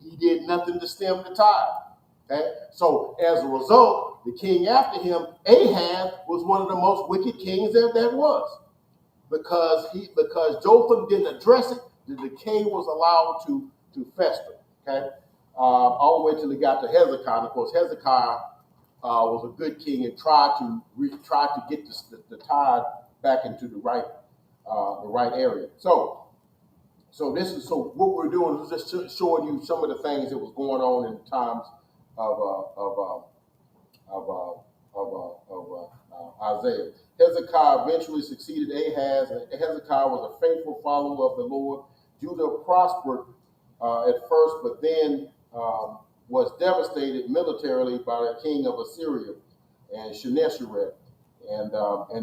he did nothing to stem the tide. Okay, so as a result, the king after him, Ahaz, was one of the most wicked kings that was, because Jotham didn't address it. The decay was allowed to fester. Okay, all the way till he got to Hezekiah. And of course, Hezekiah was a good king and tried to get the tide back into the right area. So what we're doing is just showing you some of the things that was going on in the times of Isaiah. Hezekiah eventually succeeded Ahaz, and Hezekiah was a faithful follower of the Lord. Judah prospered at first, but then was devastated militarily by the king of Assyria and Sennacherib. And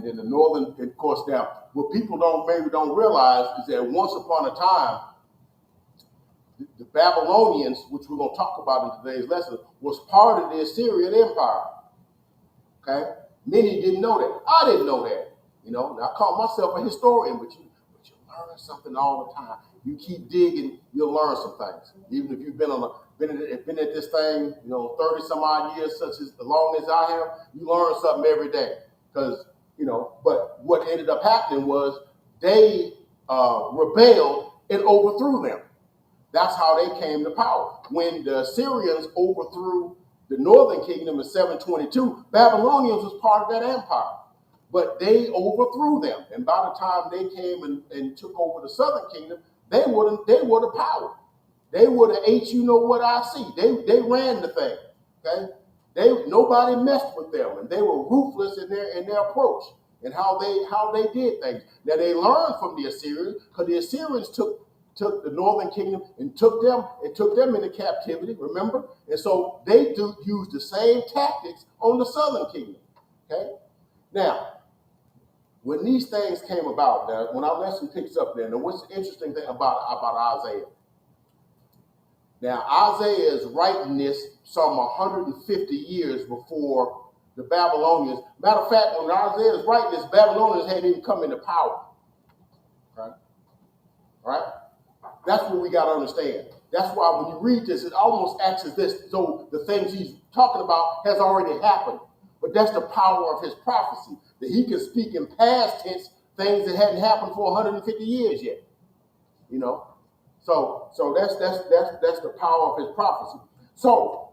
then the northern, of course, now what people maybe don't realize is that once upon a time, the Babylonians, which we're going to talk about in today's lesson, was part of the Assyrian Empire. Okay, many didn't know that. I didn't know that. Now, I call myself a historian, but you learn something all the time. You keep digging, you'll learn some things. Even if you've been at this thing, 30 some odd years, such as long as I have, you learn something every day. Because, but what ended up happening was they rebelled and overthrew them. That's how they came to power. When the Assyrians overthrew the northern kingdom in 722, Babylonians was part of that empire. But they overthrew them. And by the time they came and took over the southern kingdom, they were the power. They were the HUNOWHATIC. They ran the thing. Okay? Nobody messed with them, and they were ruthless in their approach and how they did things. Now they learned from the Assyrians, because the Assyrians took the northern kingdom and took them into captivity, remember? And so they use the same tactics on the southern kingdom. Okay? Now, when these things came about, now when our lesson picks up there, now what's the interesting thing about Isaiah? Now, Isaiah is writing this some 150 years before the Babylonians. Matter of fact, when Isaiah is writing this, Babylonians hadn't even come into power. Right? That's what we got to understand. That's why when you read this, it almost acts as this, so the things he's talking about has already happened. But that's the power of his prophecy, that he can speak in past tense things that hadn't happened for 150 years yet. So that's the power of his prophecy. So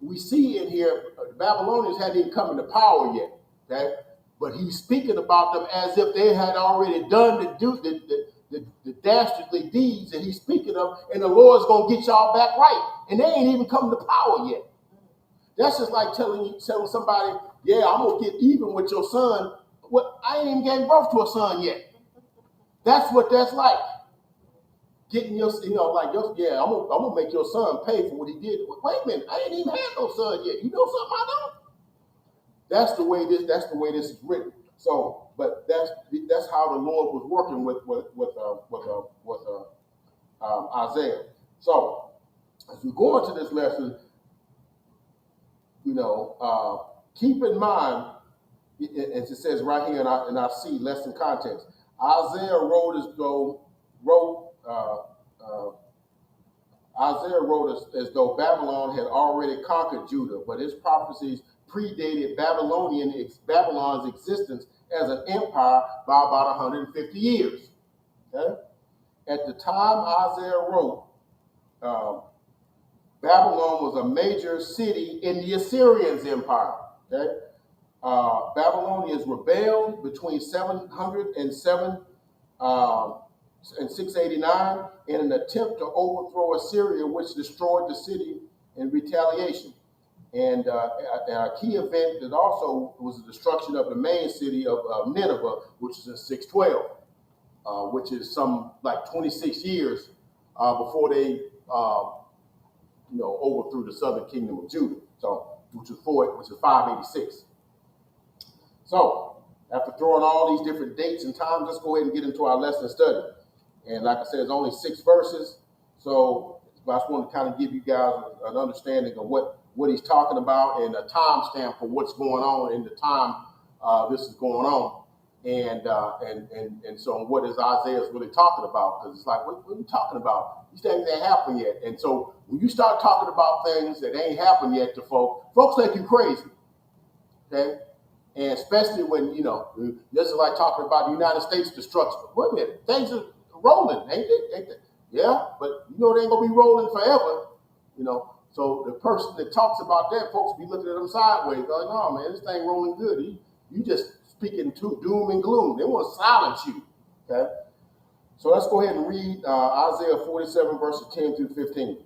we see in here, the Babylonians hadn't even come into power yet. Okay, but he's speaking about them as if they had already done the dastardly deeds that he's speaking of, and the Lord's gonna get y'all back right, and they ain't even come to power yet. That's just like telling somebody, yeah, I'm gonna get even with your son. What? I ain't even gave birth to a son yet. That's what that's like. Getting your, I'm gonna make your son pay for what he did. Wait a minute, I ain't even had no son yet. You know something I don't? That's the way this is written. So, but that's how the Lord was working with Isaiah. So, as we go into this lesson, keep in mind, as it says right here in our C, lesson context, Isaiah wrote as though Babylon had already conquered Judah, but his prophecies predated Babylon's existence as an empire by about 150 years. Okay? At the time Isaiah wrote, Babylon was a major city in the Assyrians' empire. Okay? Babylonians rebelled between 707 and 689 in an attempt to overthrow Assyria, which destroyed the city in retaliation. And a key event that also was the destruction of the main city of Nineveh, which is in 612, which is some like 26 years before they overthrew the southern kingdom of Judah. So, which is 586. So, after throwing all these different dates and times, let's go ahead and get into our lesson study. And like I said, it's only 6 verses. So I just want to kind of give you guys an understanding of what he's talking about and a time stamp for what's going on in the time this is going on. And so what is Isaiah is really talking about? Because it's like, what are you talking about? These things ain't happened yet. And so when you start talking about things that ain't happened yet to folks think you crazy. Okay? And especially when, this is like talking about the United States destruction. Wait a minute, things are rolling, ain't they? Yeah, but they ain't gonna be rolling forever, So the person that talks about that, folks be looking at them sideways, going, no, man, this thing rolling good. You just speaking to doom and gloom. They want to silence you, okay? So let's go ahead and read Isaiah 47, verses 10 through 15.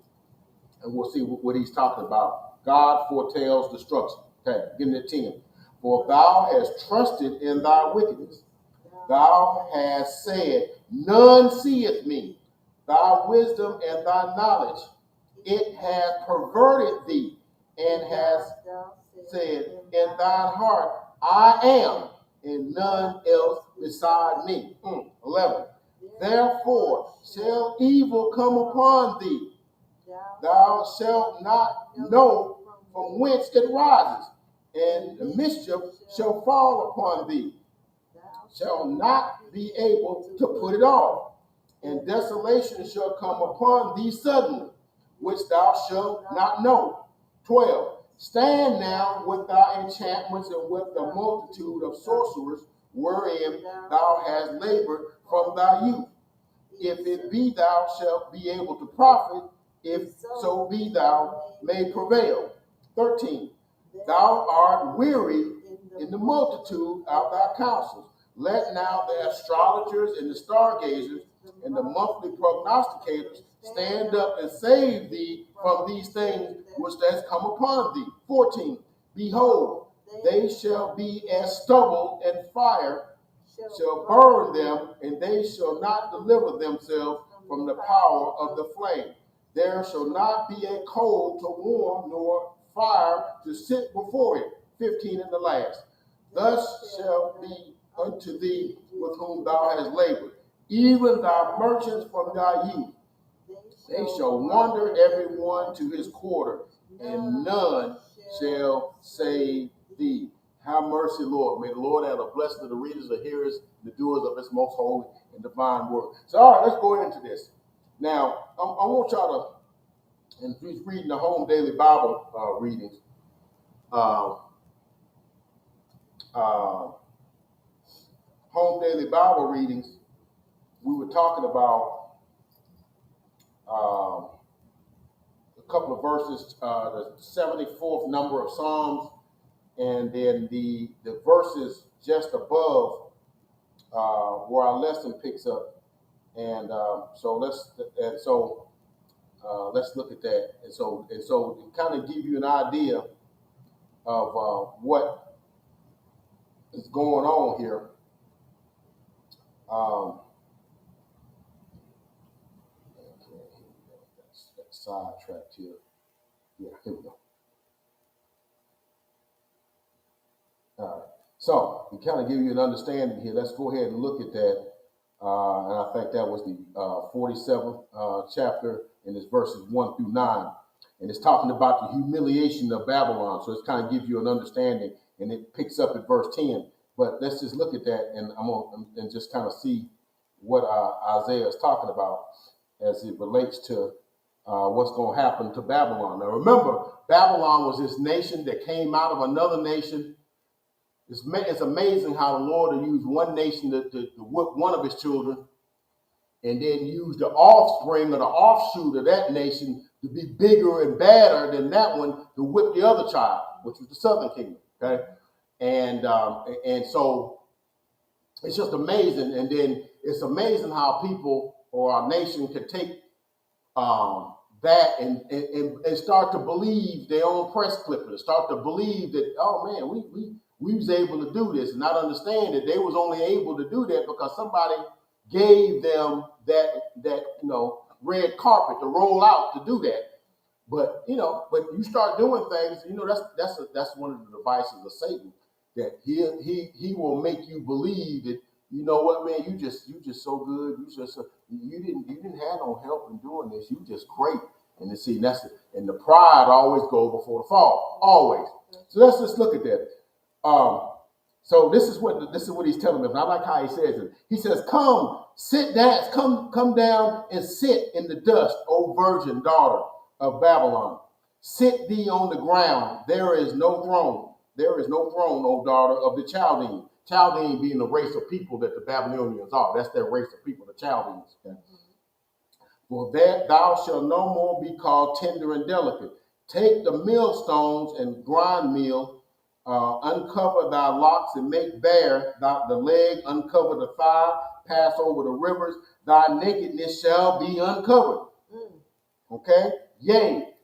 And we'll see what he's talking about. God foretells destruction. Okay, beginning at 10. For thou hast trusted in thy wickedness. Thou hast said, none seeth me. Thy wisdom and thy knowledge, it hath perverted thee, and hast said in thine heart, I am, and none else beside me. 11. Therefore shall evil come upon thee. Thou shalt not know from whence it rises, and the mischief shall fall upon thee. Shall not be able to put it off, and desolation shall come upon thee suddenly, which thou shalt not know. 12. Stand now with thy enchantments and with the multitude of sorcerers, wherein thou hast labored from thy youth. If it be thou shalt be able to profit, if so be thou may prevail. 13. Thou art weary in the multitude of thy counsels. Let now the astrologers and the stargazers and the monthly prognosticators stand up and save thee from these things which has come upon thee. 14. Behold, they shall be as stubble, and fire shall burn them, and they shall not deliver themselves from the power of the flame. There shall not be a coal to warm, nor fire to sit before it. 15 and the last. Thus shall be unto thee with whom thou hast labored, even thy merchants from thy youth. They shall wander every one to his quarter, and none shall save thee. Have mercy, Lord. May the Lord add a blessing to the readers, the hearers, the doers of his most holy and divine word. So, all right, let's go into this. Now, I want y'all to, and he's reading the Home Daily Bible readings. Home Daily Bible readings, we were talking about a couple of verses, the 74th number of Psalms, and then the verses just above where our lesson picks up. And so let's look at that. And so to kind of give you an idea of what is going on here. That's sidetracked here. Yeah, here we go. All right. So to kind of give you an understanding here, let's go ahead and look at that. And I think that was the 47th chapter, and it's verses 1 through 9. And it's talking about the humiliation of Babylon. So it's kind of gives you an understanding, and it picks up at verse 10. But let's just look at that, and I'm going and just kind of see what Isaiah is talking about as it relates to what's going to happen to Babylon. Now remember, Babylon was this nation that came out of another nation. It's amazing how the Lord will use one nation to whip one of his children, and then use the offspring or the offshoot of that nation to be bigger and badder than that one to whip the other child, which was the southern kingdom. Okay, and so it's just amazing. And then it's amazing how people or our nation can take that and start to believe their own press clippings, start to believe that, oh man, we was able to do this, and not understand that they was only able to do that because somebody gave them that red carpet to roll out to do that. But you start doing things, that's one of the devices of Satan, that he will make you believe that, you know what, man, you just so good, you didn't have no help in doing this, you just great. And you see, and the pride always goes before the fall, always. So let's just look at that. So this is what he's telling them. I like how he says it. He says, "Come, sit down, come down and sit in the dust, O virgin daughter of Babylon. Sit thee on the ground. There is no throne. There is no throne, O daughter of the Chaldean." Chaldean being the race of people that the Babylonians are. That's their race of people, the Chaldeans. Okay? For that thou shalt no more be called tender and delicate. Take the millstones and grind meal, uncover thy locks and make bare the leg, uncover the thigh, pass over the rivers. Thy nakedness shall be uncovered. Okay? Yea,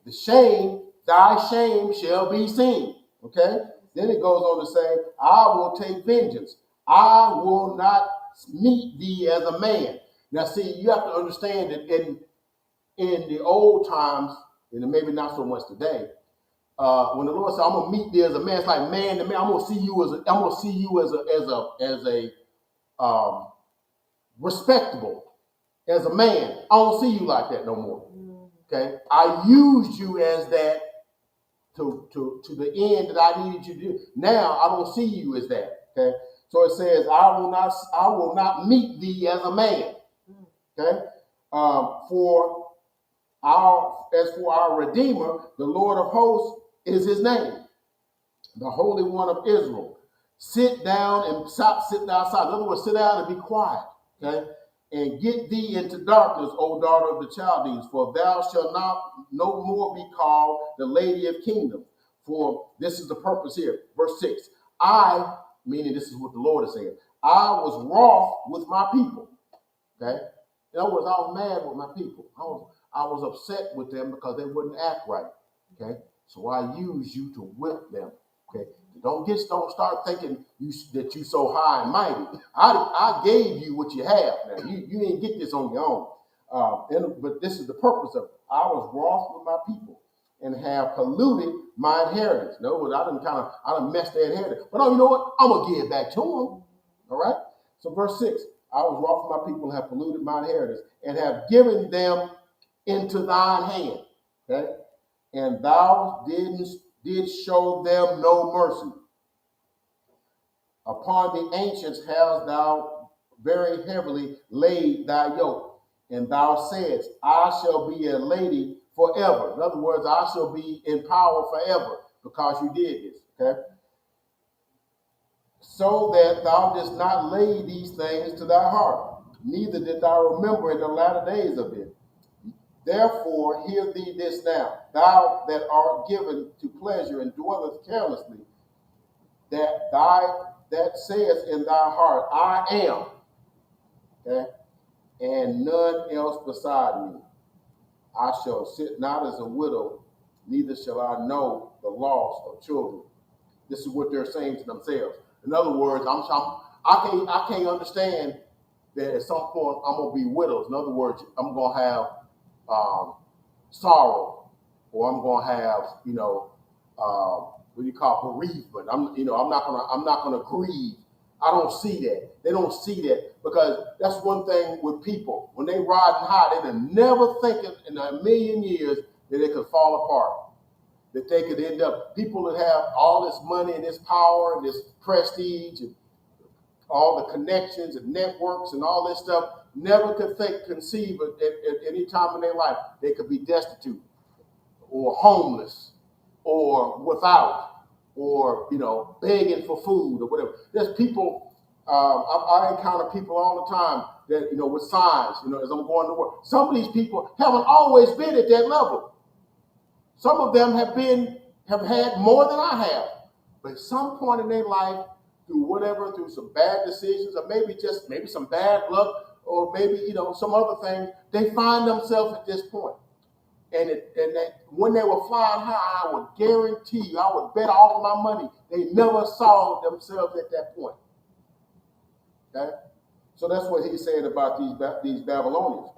thy shame shall be seen. Okay? Then it goes on to say, I will take vengeance. I will not meet thee as a man. Now, see, you have to understand that in the old times, and maybe not so much today, when the Lord said, "I'm gonna meet thee as a man," it's like man to man. I'm gonna see you as a respectable, as a man. I don't see you like that no more. Okay, I used you as that to the end that I needed you to do. Now I don't see you as that. Okay, so it says, I will not meet thee as a man. Okay, as for our Redeemer, the Lord of hosts is his name, the Holy One of Israel. Sit down and sit outside. In other words, sit down and be quiet. Okay, and get thee into darkness, O daughter of the Chaldees, for thou shalt not no more be called the Lady of Kingdom. For this is the purpose here. Verse 6. Meaning this is what the Lord is saying, I was wroth with my people. Okay? In other words, I was mad with my people. I was upset with them because they wouldn't act right. Okay? So I used you to whip them. Okay? Don't start thinking that you so high and mighty. I gave you what you have. Now you didn't get this on your own. But this is the purpose of it. I was wroth with my people and have polluted my inheritance. In other words, I done messed their inheritance. But you know what? I'm gonna give it back to them. All right. So verse 6. I was wroth with my people and have polluted my inheritance and have given them into thine hand. Okay? And thou did show them no mercy. Upon the ancients hast thou very heavily laid thy yoke. And thou saidst, I shall be a lady forever. In other words, I shall be in power forever because you did this. Okay? So that thou didst not lay these things to thy heart, neither did thou remember in the latter days of it. Therefore, hear thee this now, thou that art given to pleasure and dwellest carelessly, that sayest in thy heart, I am, okay, and none else beside me. I shall sit not as a widow, neither shall I know the loss of children. This is what they're saying to themselves. In other words, I can't understand that at some point I'm gonna be widows. In other words, I'm gonna have sorrow, or I'm gonna have what do you call bereavement. I'm not gonna grieve. I don't see that. They don't see that because that's one thing with people. When they riding high, they never think in a million years that they could fall apart. That they could end up, people that have all this money and this power and this prestige and all the connections and networks and all this stuff, never could conceive at any time in their life they could be destitute or homeless or without or begging for food or whatever. There's people, I encounter people all the time that with signs, as I'm going to work. Some of these people haven't always been at that level. Some of them have had more than I have, but at some point in their life, through some bad decisions, or maybe some bad luck, or maybe some other thing, they find themselves at this point. And when they were flying high, I would guarantee you, I would bet all of my money, they never saw themselves at that point. Okay, so that's what he's saying about these Babylonians.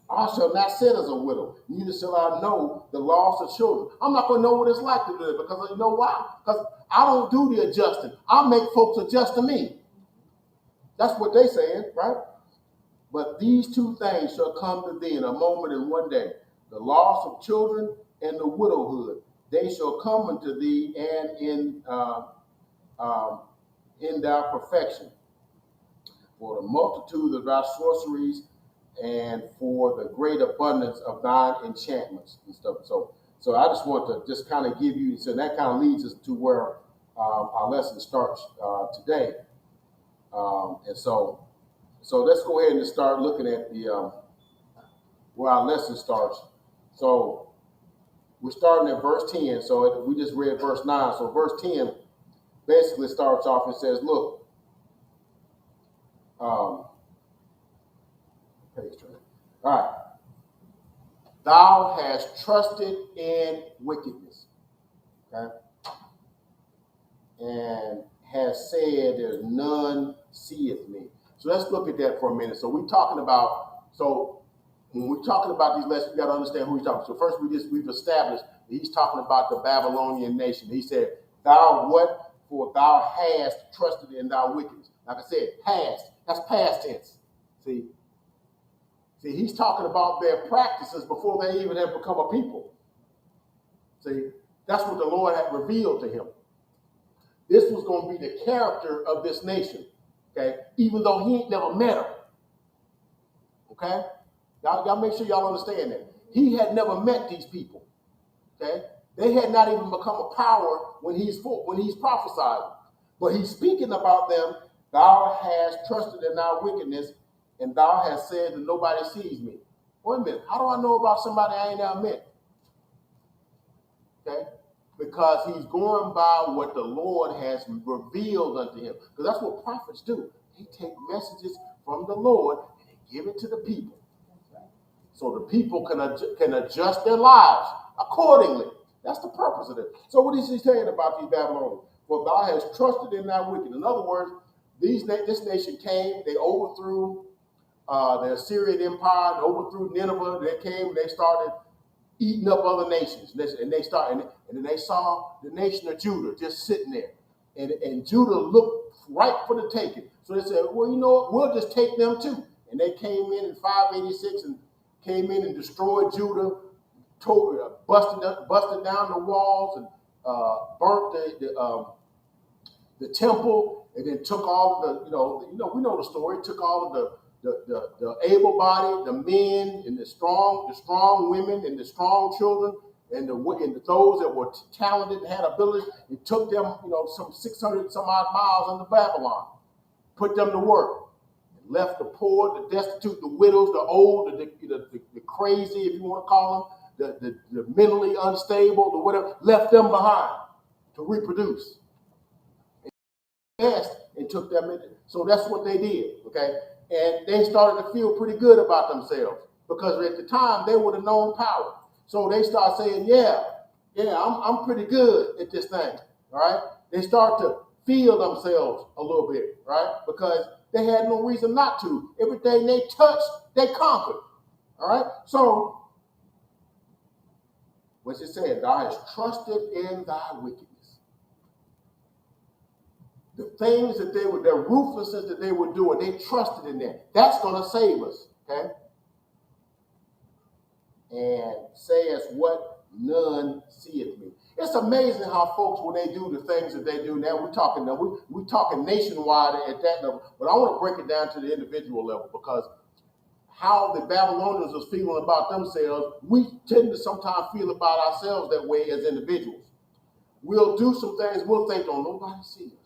I shall not sit as a widow, neither shall I know the loss of children. I'm not going to know what it's like to live because you know why? Because I don't do the adjusting. I make folks adjust to me. That's what they're saying, right? But these two things shall come to thee in a moment and one day, the loss of children and the widowhood. They shall come unto thee, and in thy perfection, for the multitude of thy sorceries, and for the great abundance of thine enchantments and stuff. So I just want to just kind of give you, so that kind of leads us to where our lesson starts today. So let's go ahead and start looking at the where our lesson starts. So we're starting at verse 10. So we just read verse 9. So verse 10 basically starts off and says, look, page turn. All right. Thou hast trusted in wickedness, okay, and has said, there's none seeth me. So let's look at that for a minute. So we're talking about, so when we're talking about these lessons, you got to understand who he's talking. So first we've established that he's talking about the Babylonian nation. He said, thou what? For thou hast trusted in thy wickedness. Like I said, hast. That's past tense. See, he's talking about their practices before they even have become a people. See, that's what the Lord had revealed to him. This was going to be the character of this nation, okay? Even though he ain't never met them, okay? Y'all make sure y'all understand that. He had never met these people, okay? They had not even become a power when he's prophesied. But he's speaking about them. Thou hast trusted in thy wickedness, and thou hast said that nobody sees me. Wait a minute. How do I know about somebody I ain't ever met? Okay? Because he's going by what the Lord has revealed unto him. Because that's what prophets do. They take messages from the Lord and they give it to the people. So the people can adjust their lives accordingly. That's the purpose of it. So what is he saying about these Babylonians? For thou hast trusted in thy wicked. In other words, this nation came, they overthrew the Assyrian Empire, and overthrew Nineveh. They came and they started eating up other nations. And then they saw the nation of Judah just sitting there. And Judah looked right for the taking. So they said, well, you know what? We'll just take them too. And they came in 586 and came in and destroyed Judah, busted down the walls and burnt the temple, and then took all of the, we know the story, took all of the able-bodied, the men, and the strong women, and the strong children, and those that were talented and had ability, and took them, some 600 some odd miles into Babylon, put them to work, and left the poor, the destitute, the widows, the old, the crazy, if you want to call them, the mentally unstable, the whatever, left them behind to reproduce. And took them in. So that's what they did, okay? And they started to feel pretty good about themselves because at the time they were the known power. So they start saying, yeah, I'm pretty good at this thing, all right? They start to feel themselves a little bit, right? Because they had no reason not to. Everything they touched, they conquered, all right? So what's it saying? Thou hast trusted in thy wickedness. The things that their ruthlessness that they were doing, they trusted in that. That's going to save us, okay? And says what? None seeth me. It's amazing how folks, when they do the things that they do now, we're talking nationwide at that level, but I want to break it down to the individual level because how the Babylonians was feeling about themselves, we tend to sometimes feel about ourselves that way as individuals. We'll do some things, we'll think, oh, nobody sees us.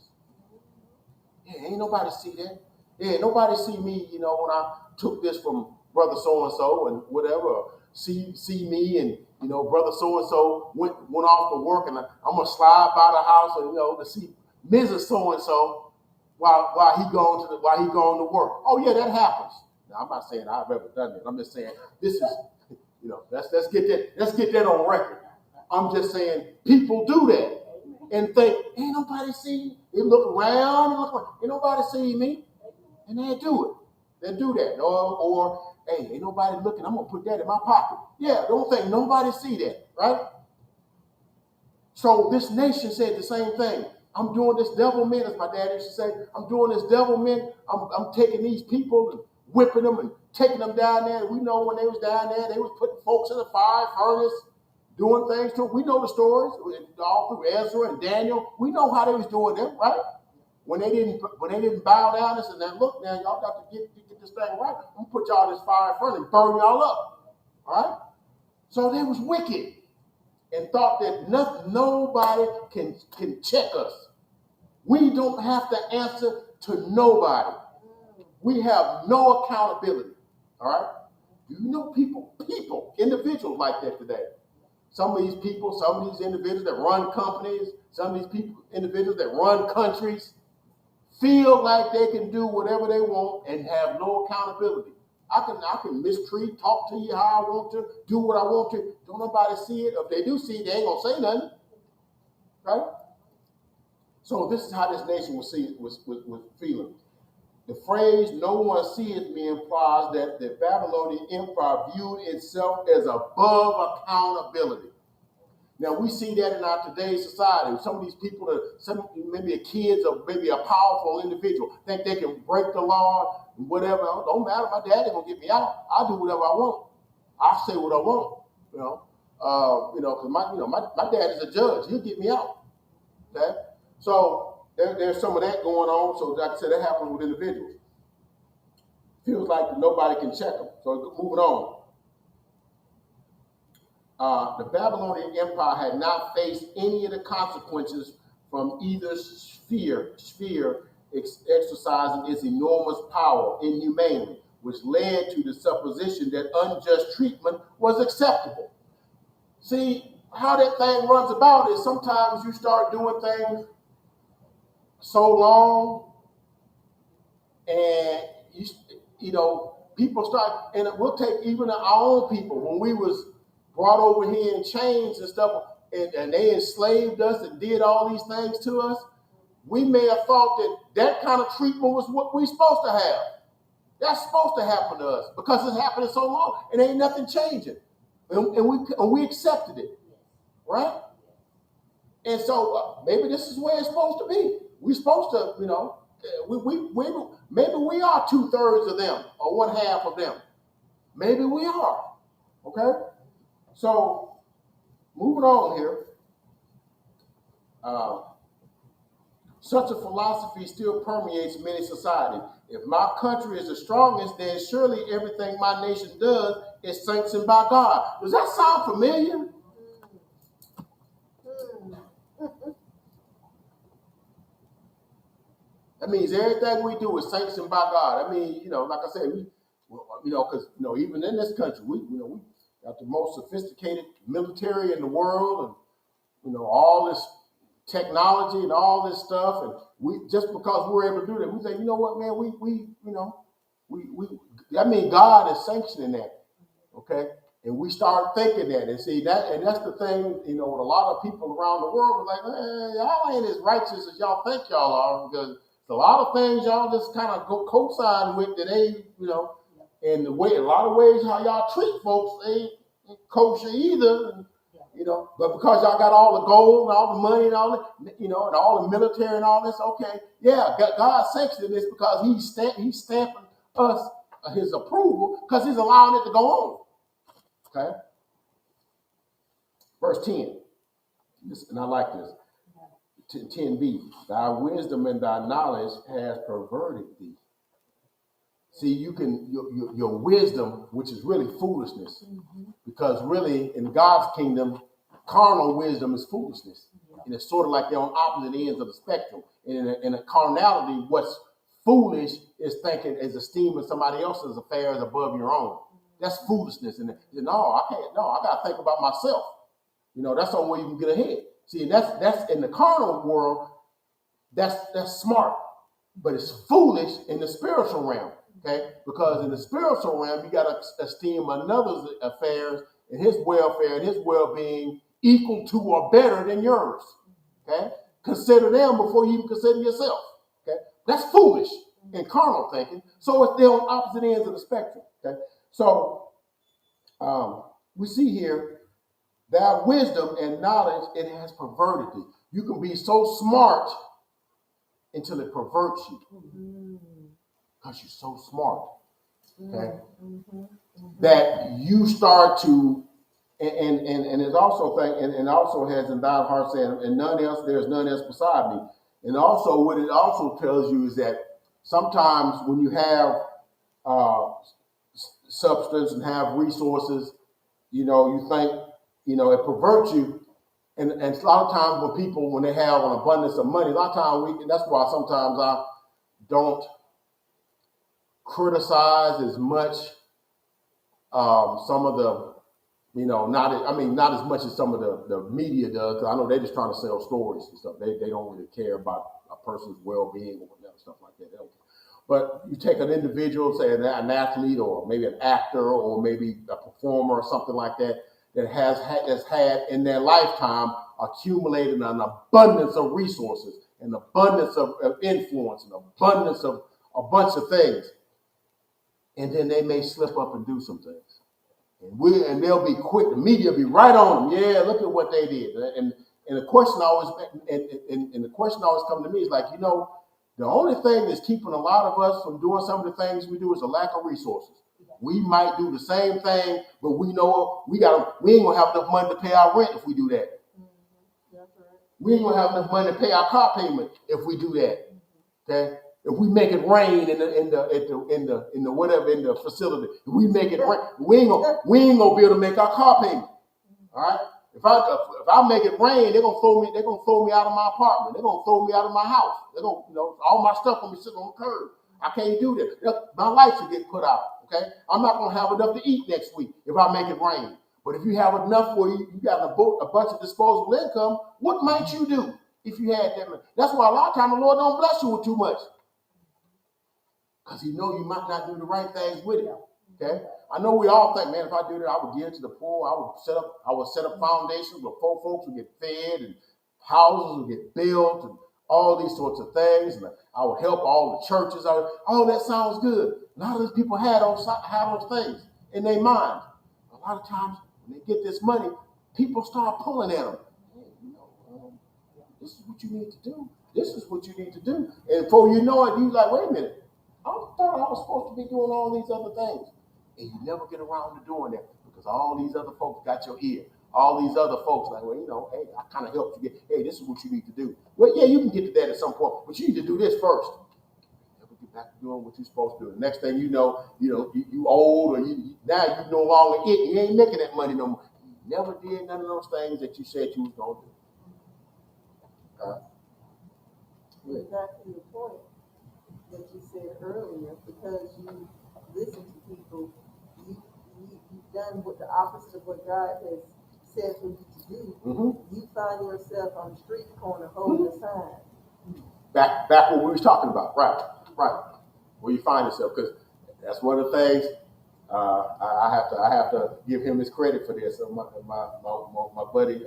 Yeah, ain't nobody see that. Yeah, nobody see me, when I took this from brother so-and-so and whatever. See me and, brother so-and-so went off to work and I'm going to slide by the house and, to see Mrs. So-and-so while he going to work. Oh, yeah, that happens. Now, I'm not saying I've ever done that. I'm just saying this is, let's get that on record. I'm just saying people do that. And think, ain't nobody see me. They look around and ain't nobody see me. And they do it. They do that. Or hey, ain't nobody looking. I'm going to put that in my pocket. Yeah, don't think nobody see that, right? So this nation said the same thing. I'm doing this devilment, as my dad used to say. I'm doing this devilment. I'm taking these people and whipping them and taking them down there. We know when they was down there, they was putting folks in the fire furnace, doing things to them. We know the stories all through Ezra and Daniel. We know how they was doing them, right? when they didn't bow down and said, now look, now y'all got to get this thing right. I'm gonna put y'all in this fire in front and burn y'all up. All right? So they was wicked and thought that nobody can check us. We don't have to answer to nobody. We have no accountability. All right? Do you know people, individuals like that today? Some of these people, some of these individuals that run companies, some of these individuals that run countries, feel like they can do whatever they want and have no accountability. I can mistreat, talk to you how I want to, do what I want to. Don't nobody see it. If they do see it, they ain't gonna say nothing. Right? So this is how this nation was feeling. The phrase "no one seeth me" implies that the Babylonian Empire viewed itself as above accountability. Now we see that in our today's society. Some of these people, maybe kids or maybe a powerful individual, think they can break the law and whatever. Don't matter. My daddy gonna get me out. I'll do whatever I want. I'll say what I want. Because my dad is a judge. He'll get me out. Okay, so there's some of that going on. So like I said, that happens with individuals. Feels like nobody can check them. So moving on. The Babylonian Empire had not faced any of the consequences from either sphere exercising its enormous power inhumanely, which led to the supposition that unjust treatment was acceptable. See, how that thing runs about is sometimes you start doing things so long, and people start, and we'll take even our own people when we was brought over here in chains and stuff, and they enslaved us and did all these things to us. We may have thought that kind of treatment was what we're supposed to have. That's supposed to happen to us because it's happening so long and ain't nothing changing, and we accepted it, right? And so maybe this is where it's supposed to be. We're supposed to, maybe we are 2/3 of them or 1/2 of them. Maybe we are. Okay. So moving on here. Such a philosophy still permeates many societies. If my country is the strongest, then surely everything my nation does is sanctioned by God. Does that sound familiar? That means everything we do is sanctioned by God. I mean, like I said, because even in this country, we got the most sophisticated military in the world, and all this technology and all this stuff, and we just because we're able to do that, we say, you know what, man, I mean, God is sanctioning that, okay? And we start thinking that, and see that, and that's the thing, with a lot of people around the world are like, y'all ain't as righteous as y'all think y'all are, because a lot of things y'all just kind of go co-sign with that ain't, and a lot of ways how y'all treat folks ain't kosher either. But because y'all got all the gold and all the money and all that, and all the military and all this, okay, yeah, God sanctioned this because he's stamping us his approval because he's allowing it to go on. Okay. Verse 10. And I like this. 10b. Thy wisdom and thy knowledge has perverted thee. See, your wisdom, which is really foolishness, because really in God's kingdom, carnal wisdom is foolishness. And it's sort of like they're on opposite ends of the spectrum. And in a carnality, what's foolish is esteeming somebody else's affairs above your own. That's foolishness. And I can't. No, I got to think about myself. That's the only way you can get ahead. See, and that's in the carnal world. That's smart, but it's foolish in the spiritual realm. Okay, because in the spiritual realm, you got to esteem another's affairs and his welfare and his well-being equal to or better than yours. Okay, consider them before you even consider yourself. Okay, that's foolish in carnal thinking. So they're on opposite ends of the spectrum. Okay, so we see here that wisdom and knowledge, it has perverted thee. You can be so smart until it perverts you. Because you're so smart, okay? That you start to, and it also and also has in thine heart saying, and there's none else beside me. And also, what it also tells you is that sometimes when you have uh, substance and have resources, you think, it perverts you. And a lot of times when people, when they have an abundance of money, a lot of times and that's why sometimes I don't criticize as much some of the, not as much as some of the media does, because I know they're just trying to sell stories and stuff. They don't really care about a person's well-being or whatever, stuff like that. They don't care. But you take an individual, say an athlete or maybe an actor or maybe a performer or something like that, that has had in their lifetime accumulated an abundance of resources, an abundance of influence, an abundance of a bunch of things. And then they may slip up and do some things. And they'll be quick. The media will be right on them. Yeah, look at what they did. And the question always and the question always comes to me is like, the only thing that's keeping a lot of us from doing some of the things we do is a lack of resources. We might do the same thing, but we know we ain't gonna have enough money to pay our rent if we do that. We ain't gonna have enough money to pay our car payment if we do that. Okay? If we make it rain in the facility, if we make it rain, we ain't gonna be able to make our car payment. All right. If I make it rain, they're gonna throw me out of my apartment. They're gonna throw me out of my house. They're gonna, all my stuff gonna be sitting on the curb. I can't do that. My lights will get put out. Okay. I'm not gonna have enough to eat next week if I make it rain. But if you have enough where you got a bunch of disposable income, what might you do if you had that money? That's why a lot of times the Lord don't bless you with too much, because He know you might not do the right things with it. Okay. I know we all think, man, if I do that, I would give to the poor. I would set up foundations where poor folks would get fed and houses would get built and all these sorts of things. And I would help all the churches. All that sounds good. A lot of these people had those things in their mind. A lot of times when they get this money, people start pulling at them. Hey, this is what you need to do. This is what you need to do. And before you know it, you're like, wait a minute. I thought I was supposed to be doing all these other things. And you never get around to doing that because all these other folks got your ear. All these other folks like, well, hey, I kind of helped you get, hey, this is what you need to do. Well, yeah, you can get to that at some point, but you need to do this first. Never get back to doing what you're supposed to do. The next thing you know, you old or now you no longer it. You ain't making that money no more. You never did none of those things that you said you was going to do. Exactly the point that you said earlier, because you listen to people, you've done what the opposite of what God has said for you to do. Mm-hmm. You find yourself on the street corner holding a sign. Back what we was talking about, right. Where you find yourself, because that's one of the things I have to give him his credit for this. So my buddy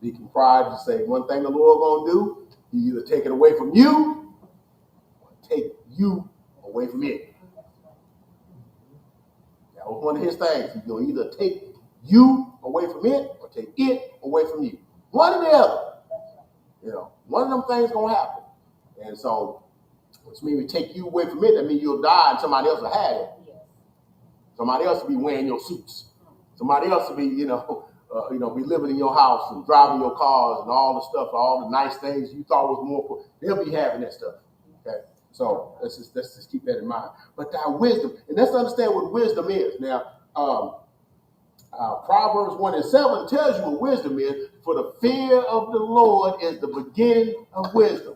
Deacon Pride to say one thing the Lord gonna do, He either take it away from you or take you away from it. That was one of his things. He's gonna either take you away from it or take it away from you. One or the other. One of them things gonna happen. And so, which means we take you away from it, that means you'll die and somebody else will have it. Somebody else will be wearing your suits. Somebody else will be, be living in your house and driving your cars and all the stuff, all the nice things you thought was more important. They'll be having that stuff. Okay, so let's just keep that in mind. But that wisdom, and let's understand what wisdom is. Now, Proverbs 1:7 tells you what wisdom is. For the fear of the Lord is the beginning of wisdom.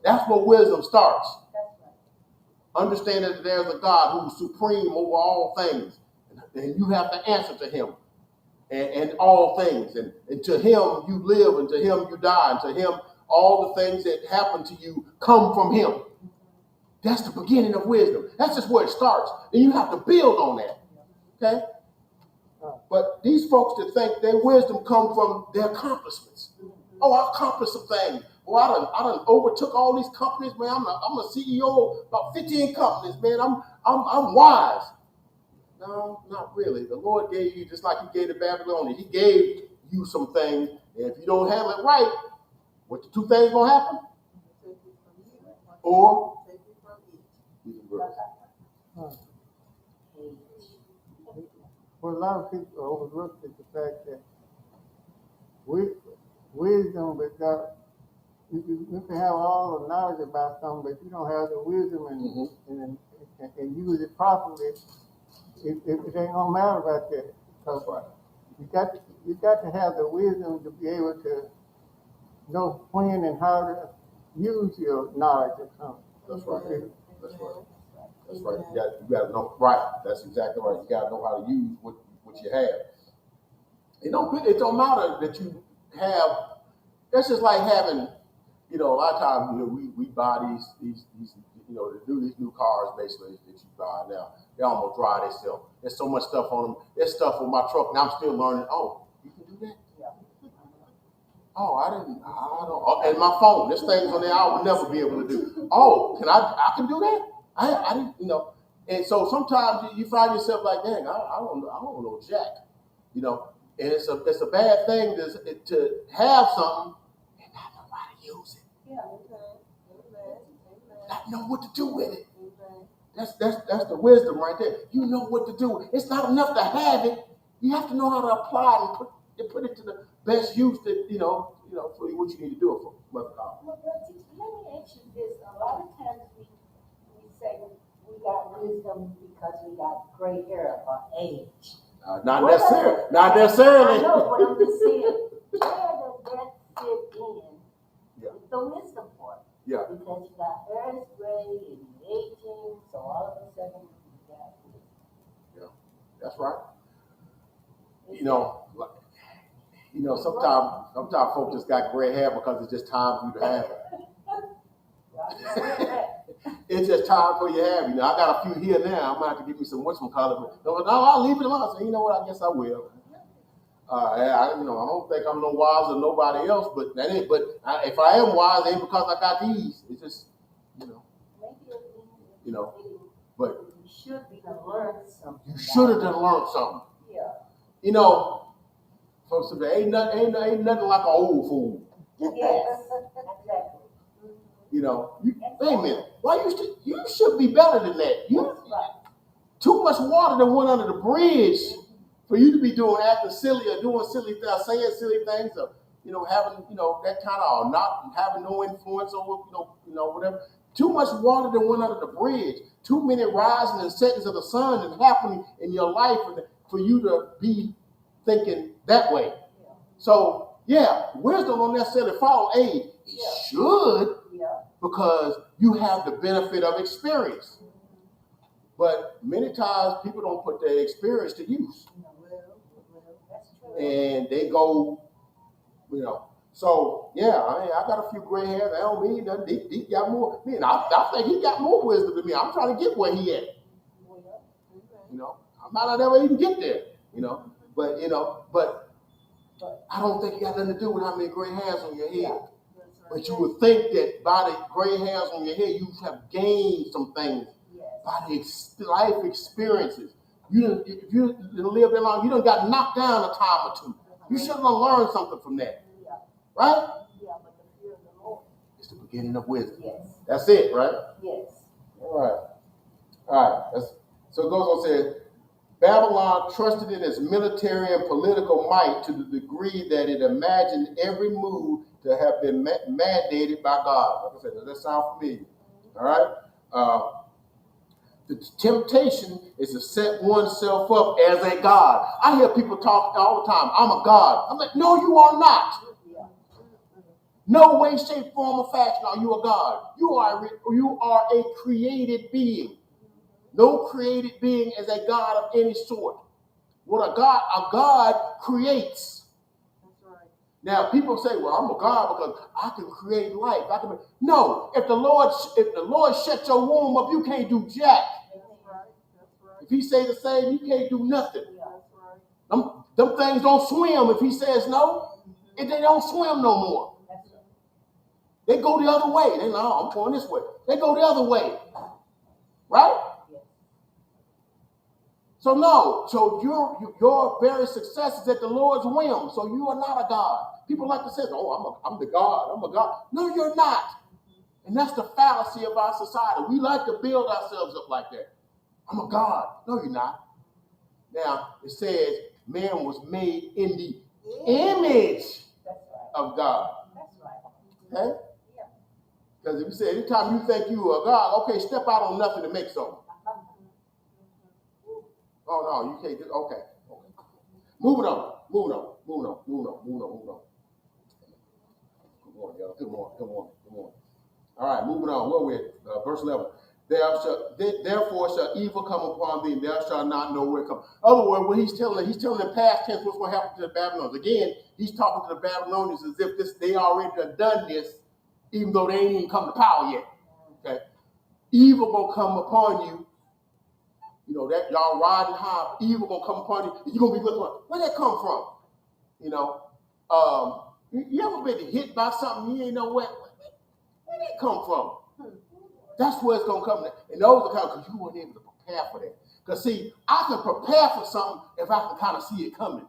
That's where wisdom starts. Understand that there's a God who's supreme over all things, and you have to answer to Him and all things. And to Him you live, and to Him you die, and to Him all the things that happen to you come from Him. That's the beginning of wisdom. That's just where it starts. And you have to build on that. Okay? But these folks that think their wisdom come from their accomplishments. Oh, I accomplished some things. Well, I done overtook all these companies, man. I'm a CEO of about 15 companies, man. I'm wise. No, not really. The Lord gave you, just like He gave the Babylonians, He gave you some things. And if you don't handle it right, what the two things gonna happen? Or well, a lot of people overlook the fact that wisdom without you can have all the knowledge about something, but if you don't have the wisdom and use it properly, it ain't gonna matter about that. That's right. You got to have the wisdom to be able to know when and how to use your knowledge or something. That's right. That's right. That's right. You got to know. Right. That's exactly right. You got to know how to use what you have. It don't matter that you have. That's just like having, a lot of times, we buy these these new cars basically that you buy now. They almost drive themselves. There's so much stuff on them. There's stuff on my truck, and I'm still learning. Oh, you can do that. Oh, I don't. Oh, and my phone, there's things on there I would never be able to do. Oh, I can do that? I didn't. And so sometimes you find yourself like, dang, I don't know jack, and it's a bad thing to have something and not know how to use it. Yeah, okay. Not know what to do with it. That's the wisdom right there. You know what to do. It's not enough to have it. You have to know how to apply it and put it to the best use that for what you need to do it for. Well, teacher, let me ask you this. A lot of times we say we got wisdom because we got gray hair or age. Not necessarily. Not necessarily. I know, but I'm just saying, where does that fit in with the wisdom part? Yeah. Because you got hair is gray and you're aging, so all of a sudden you got wisdom. Yeah, that's right. Sometimes folks just got gray hair because it's just time for you to have it. It's just time for you to have it. I got a few here now. I might have to give me some whatchamacallit. No, I'll leave it alone. So you know what? I guess I will. I don't think I'm no wiser than nobody else, but if I am wise, it ain't because I got these. It's just, But but you should be to learn something. you should have done learned something. Yeah. Folks say ain't nothing like an old fool. Yes, exactly. Wait a minute. Why you should be better than that. That's right. Too much water that went under the bridge for you to be acting silly or doing silly things, saying silly things, or having that kind of, or not having no influence over whatever. Too much water that went under the bridge. Too many rising and settings of the sun that happening in your life for you to be thinking that way. Yeah. So wisdom don't necessarily follow age. It should, because you have the benefit of experience. But many times people don't put their experience to use. That's true. And they go, So I got a few gray hairs. That don't mean nothing. He got more. I think he got more wisdom than me. I'm trying to get where he at. I might not ever even get there. But I don't think it got nothing to do with how many gray hairs on your head. But you would think that by the gray hairs on your head, you have gained some things by the life experiences. If you live that long, you done got knocked down a time or two. You should have learned something from that. Right? Yeah, but the fear of the Lord. It's the beginning of wisdom. Yes. That's it, right? Yes. All right. So it goes on to say, Babylon trusted in its military and political might to the degree that it imagined every move to have been mandated by God. Like I said, does that sound familiar? All right. The temptation is to set oneself up as a God. I hear people talk all the time. I'm a God. I'm like, no, you are not. No way, shape, form, or fashion are you a God. You are a created being. No created being is a God of any sort. What a God creates. That's right. Now people say, well, I'm a God because I can create life. No, if the Lord shut your womb up, you can't do jack. That's right. If he say the same, you can't do nothing. That's right. Them things don't swim. If he says no, if they don't swim no more. They go the other way. I'm going this way. They go the other way. Right? So no. So your very success is at the Lord's whim. So you are not a God. People like to say, oh, I'm the God. I'm a God. No, you're not. And that's the fallacy of our society. We like to build ourselves up like that. I'm a God. No, you're not. Now, it says man was made in the image of God. That's right. Okay? Because if you say anytime you think you are God, okay, step out on nothing to make something. Oh no, you can't do. Okay. Moving on. Good morning, y'all. Good morning. All right, moving on. Where we at? Verse 11. Therefore shall evil come upon thee, and thou shalt not know where it comes. In other words, what he's telling in past tense what's going to happen to the Babylonians. Again, he's talking to the Babylonians as if they already done this, even though they ain't even come to power yet. Okay, evil gonna come upon you. You know that y'all riding high. Evil gonna come upon you. And you're gonna be looking like, where that come from? You know, you ever been hit by something you ain't know where that come from? That's where it's going to come. And those are kind of because you weren't able to prepare for that. Because, see, I can prepare for something if I can kind of see it coming.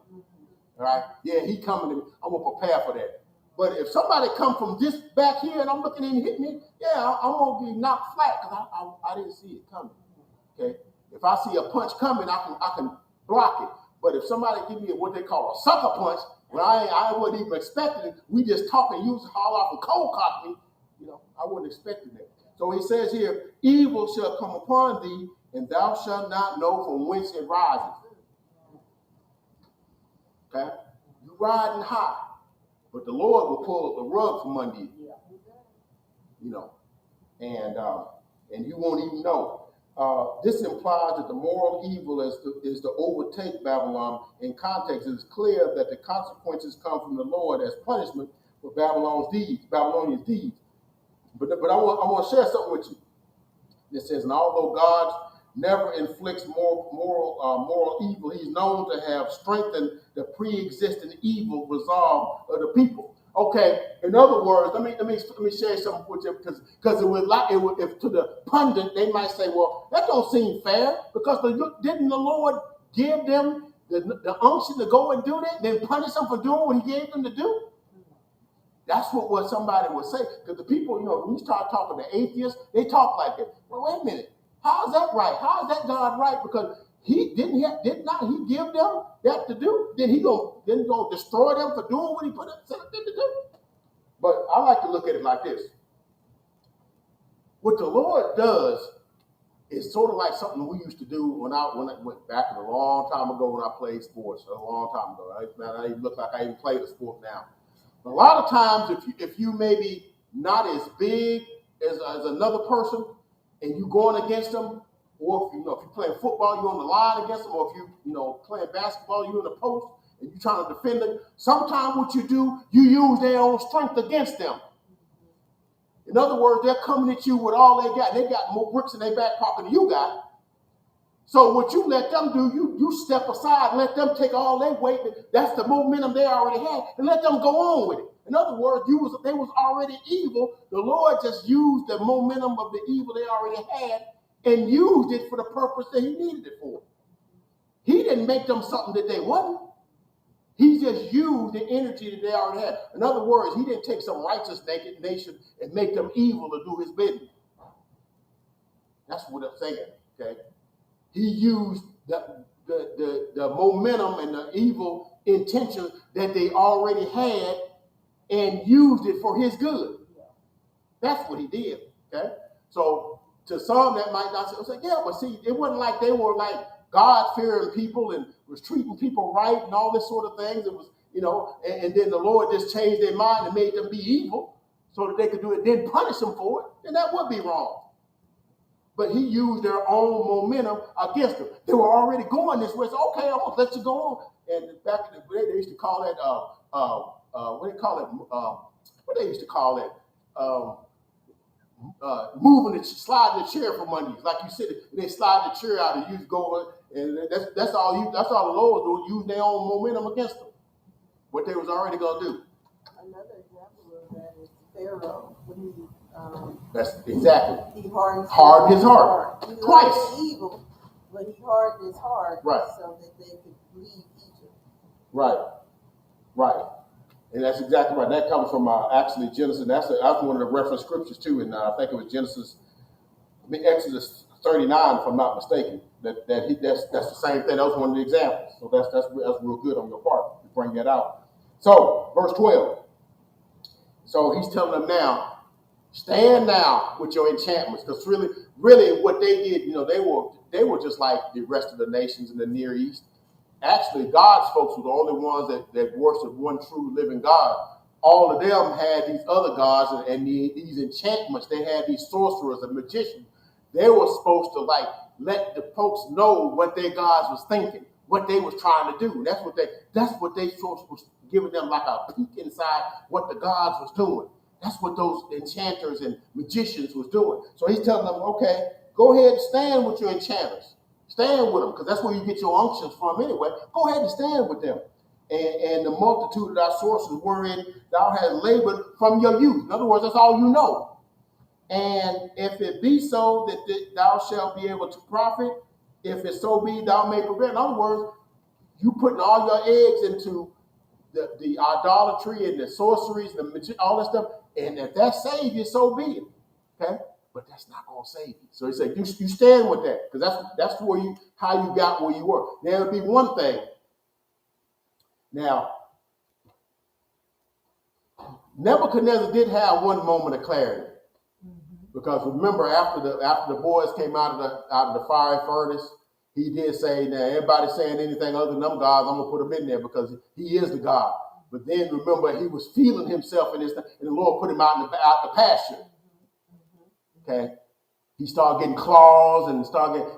All right? Yeah, he coming to me. I'm going to prepare for that. But if somebody come from this back here and I'm looking and hit me, yeah, I'm going to be knocked flat because I didn't see it coming. Okay? If I see a punch coming, I can block it. But if somebody give me what they call a sucker punch, when I wasn't even expecting it, we just talk and use haul off and cold cock me, you know, I wasn't expecting that. So he says here, evil shall come upon thee, and thou shalt not know from whence it rises. Okay? You riding high, but the Lord will pull the rug from under you. You know, and you won't even know. This implies that the moral evil is to overtake Babylon. In context, it is clear that the consequences come from the Lord as punishment for Babylonian deeds. But I want to share something with you. It says, and although God never inflicts moral evil, he's known to have strengthened the pre-existing evil resolve of the people. Okay, in other words, let me share something with you because if to the pundit they might say, well, that don't seem fair because didn't the Lord give them the unction to go and do that, then punish them for doing what he gave them to do? That's what somebody would say. Because the people, you know, when you start talking to atheists, they talk like that. Well, wait a minute. How is that right? How is that God right? Because he did not he give them that to do? Then he gonna destroy them for doing what he said them to do? But I like to look at it like this. What the Lord does is sort of like something we used to do when I went back a long time ago when I played sports. A long time ago. I even look like I even played a sport now. A lot of times, if you maybe not as big as another person, and you going against them, or if you're playing football, you're on the line against them, or if you playing basketball, you're in the post and you're trying to defend them. Sometimes what you do, you use their own strength against them. In other words, they're coming at you with all they got. They got more bricks in their back pocket than you got. So what you let them do, you step aside, let them take all their weight. That's the momentum they already had, and let them go on with it. In other words, they was already evil. The Lord just used the momentum of the evil they already had and used it for the purpose that he needed it for. He didn't make them something that they wasn't. He just used the energy that they already had. In other words, he didn't take some righteous naked nation and make them evil to do his bidding. That's what I'm saying, okay? He used the momentum and the evil intention that they already had and used it for his good. That's what he did. Okay. So to some that might not say, yeah, but see, it wasn't like they were like God-fearing people and was treating people right and all this sort of things. It was, and then the Lord just changed their mind and made them be evil so that they could do it, then punish them for it, then that would be wrong. But he used their own momentum against them. They were already going this way. So, okay, I'm going to let you go on. And back in the day, they used to call that, what they used to call it? Sliding the chair from under you. Like you said, they slide the chair out and you go, and that's all the Lord was doing, using their own momentum against them. What they was already going to do. Another example of that is Pharaoh. When he, that's exactly. He hardened his heart. He Twice. Was evil, but he hardened his heart so that they could leave Egypt. Right. And that's exactly right. That comes from actually Genesis. That's one of the reference scriptures too. And I think it was Exodus 39, if I'm not mistaken. That's the same thing. That was one of the examples. So that's real good on your part to bring that out. So verse 12. So he's telling them now, Stand now with your enchantments, because really what they did, they were just like the rest of the nations in the Near East. Actually, God's folks were the only ones that worshiped one true living God. All of them had these other gods and these enchantments. They had these sorcerers and magicians. They were supposed to like let the folks know what their gods was thinking, what they was trying to do. That's what they sort of was giving them like a peek inside what the gods was doing. That's what those enchanters and magicians was doing. So he's telling them, okay, go ahead and stand with your enchanters. Stand with them, because that's where you get your unctions from anyway. Go ahead and stand with them. And the multitude of thy sources wherein thou hast labored from your youth. In other words, that's all you know. And if it be so that thou shalt be able to profit, if it so be thou may prevent. In other words, you putting all your eggs into the idolatry and the sorceries, all that stuff, and if that saves you, so be it. Okay? But that's not going to save you. So he said, you stand with that, because that's how you got where you were. There would be one thing. Now, Nebuchadnezzar did have one moment of clarity, because remember, after the boys came out of the fiery furnace, he did say, now everybody saying anything other than them gods, I'm gonna put him in there because he is the God. But then remember, he was feeling himself in this, and the Lord put him out the pasture. Okay, he started getting claws and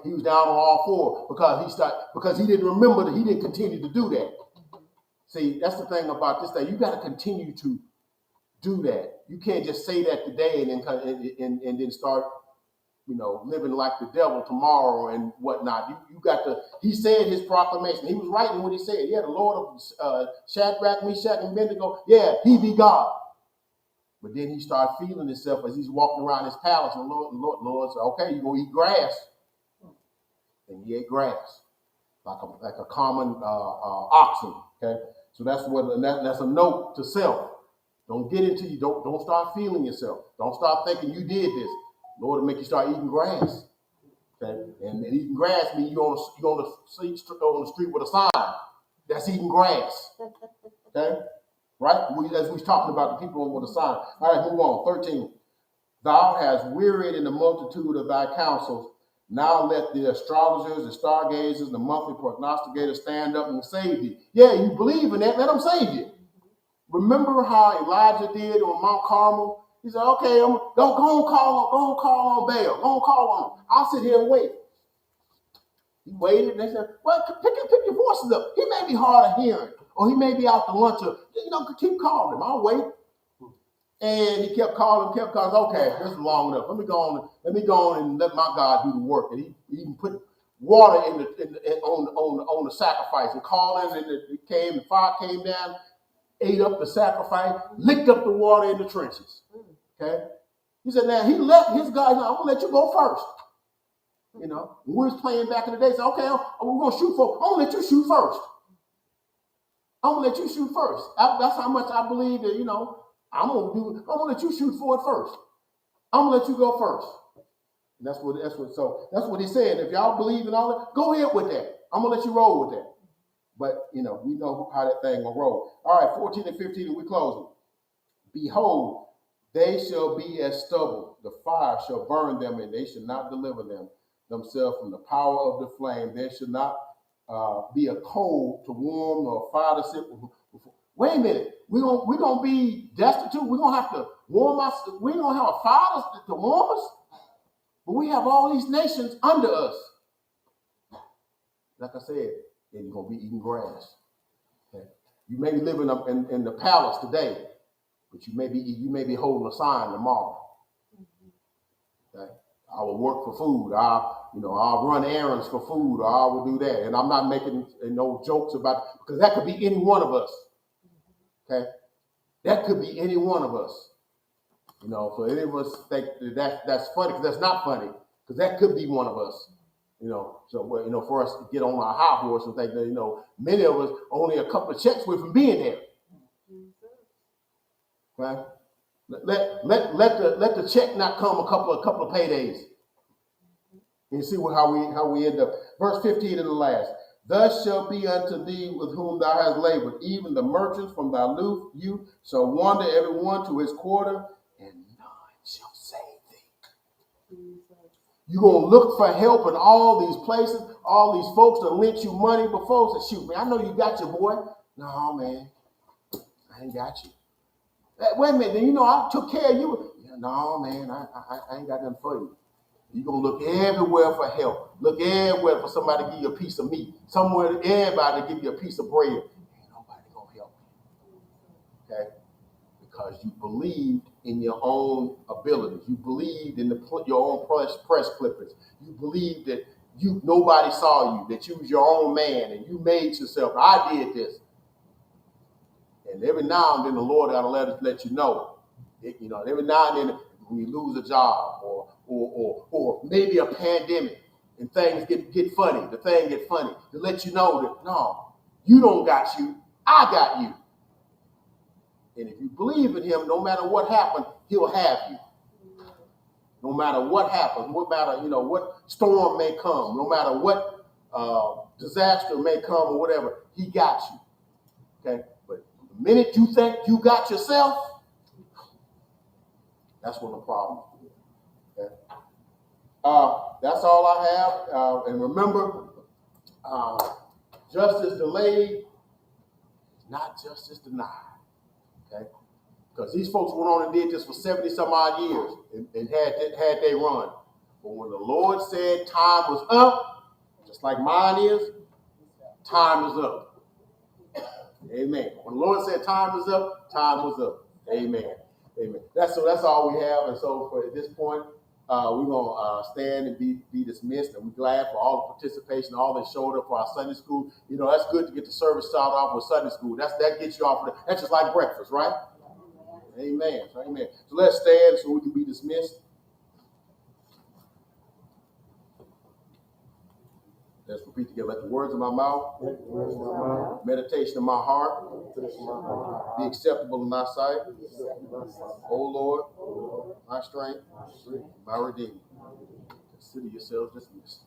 he was down on all four because he didn't remember that he didn't continue to do that. See, that's the thing about this thing. You got to continue to do that. You can't just say that today and then start, living like the devil tomorrow and whatnot. You got to. He said his proclamation. He was right in what he said. Yeah, the Lord of Shadrach, Meshach, and Abednego. Yeah, he be God. But then he started feeling himself as he's walking around his palace, and the Lord said, "Okay, you're gonna eat grass." And he ate grass like a common oxen. Okay, so that's a note to self. Don't get into you. Don't start feeling yourself. Don't start thinking you did this. Lord will make you start eating grass. Okay, and eating grass means you're on the street with a sign. That's eating grass. Okay, right? As we was talking about the people with a sign. All right, move on. 13. Thou hast wearied in the multitude of thy counsels. Now let the astrologers, the stargazers, the monthly prognosticators stand up and save thee. Yeah, you believe in that. Let them save you. Remember how Elijah did on Mount Carmel? He said, okay, go on call on Baal. Go on call on him. I'll sit here and wait. He waited, and they said, well, pick your voices up. He may be hard of hearing, or he may be out to lunch, or, keep calling him. I'll wait. And he kept calling. Okay, this is long enough. Let me go on and let my God do the work. And he even put water on the sacrifice and calling, and the fire came down, ate up the sacrifice, licked up the water in the trenches. Okay? He said, now he let his guys know, I'm gonna let you go first. When we was playing back in the day, he said, okay, we're gonna shoot for, I'm gonna let you shoot first. That's how much I believe that, I'm gonna let you shoot for it first. I'm gonna let you go first. And that's what he said. If y'all believe in all that, go ahead with that. I'm gonna let you roll with that. But, we know how that thing will roll. All right, 14 and 15, and we closing. Behold, they shall be as stubble. The fire shall burn them, and they shall not deliver themselves from the power of the flame. There shall not be a coal to warm nor a fire to sit. Wait a minute. We're gonna be destitute. We're going to have to warm us. We don't have a fire to warm us. But we have all these nations under us. Like I said, and you're going to be eating grass. Okay? You may be living up in the palace today, but you may be holding a sign tomorrow. Okay? I will work for food. I'll run errands for food, or I will do that. And I'm not making no jokes about it, because that could be any one of us. Okay? That could be any one of us. So any of us think that's funny, because that's not funny, because that could be one of us. So for us to get on our high horse and think that, many of us only a couple of checks away from being there. Right? Let the check not come a couple of paydays. And see how we end up. Verse 15 in the last. Thus shall be unto thee with whom thou hast labored, even the merchants from thy youth shall wander every one to his quarter, and none shall You're going to look for help in all these places, all these folks that lent you money before. Say, shoot, man, I know you got your boy. No, man, I ain't got you. Wait a minute, you know I took care of you. Yeah, no, man, I ain't got nothing for you. You're going to look everywhere for help. Look everywhere for somebody to give you a piece of meat. Somewhere, everybody to give you a piece of bread. Ain't nobody going to help you. Okay? Because you believed in your own abilities. You believed in your own press clippings. You believed that nobody saw you, that you was your own man, and you made yourself. I did this. And every now and then the Lord got to let you know. Every now and then when you lose a job or maybe a pandemic and things get funny, the thing get funny, to let you know that no, you don't got you, I got you. And if you believe in him, no matter what happens, he'll have you. No matter what happens, no matter what storm may come, no matter what disaster may come or whatever, he got you. Okay? But the minute you think you got yourself, that's when the problem is. Okay? That's all I have. And remember, justice delayed, not justice denied. Okay? Because these folks went on and did this for 70 some odd years and had they run. But when the Lord said time was up, just like mine is, time is up. Amen. When the Lord said time is up, time was up. Amen. Amen. That's all we have. And so for at this point, we're going to stand and be dismissed. And we're glad for all the participation, all that showed up for our Sunday school. That's good to get the service started off with Sunday school. That gets you off. That's just like breakfast, right? Amen. Amen. So let's stand so we can be dismissed. Let's repeat together. Let the words of my mouth, meditation of my heart, be acceptable in thy sight. O Lord, my strength, my redeemer. Consider yourselves dismissed.